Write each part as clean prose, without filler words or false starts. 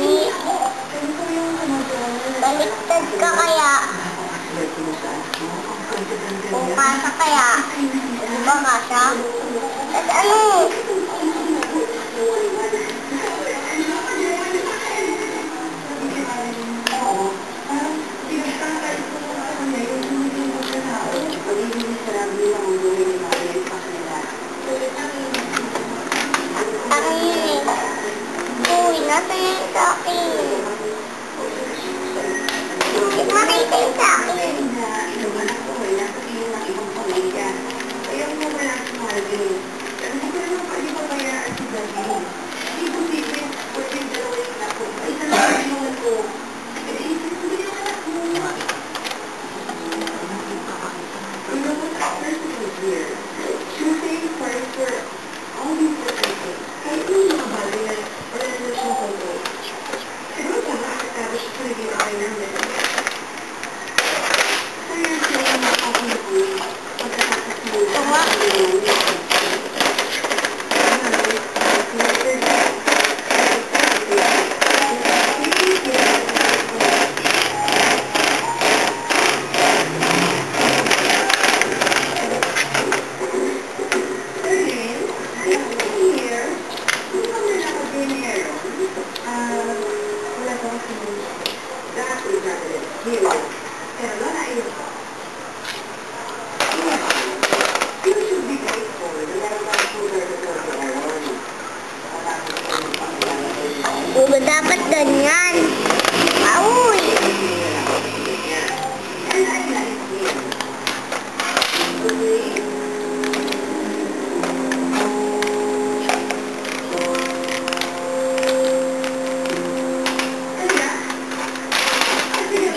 Mami, baliktad ka kaya? Kung kasa kaya? Di ba kasa? At ano? Uy, nasa yan sa akin. Makita yung sa akin. Uga dapat ganyan. Auy!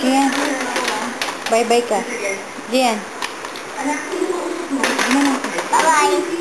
Gian, bye-bye ka. Gian. Bye-bye.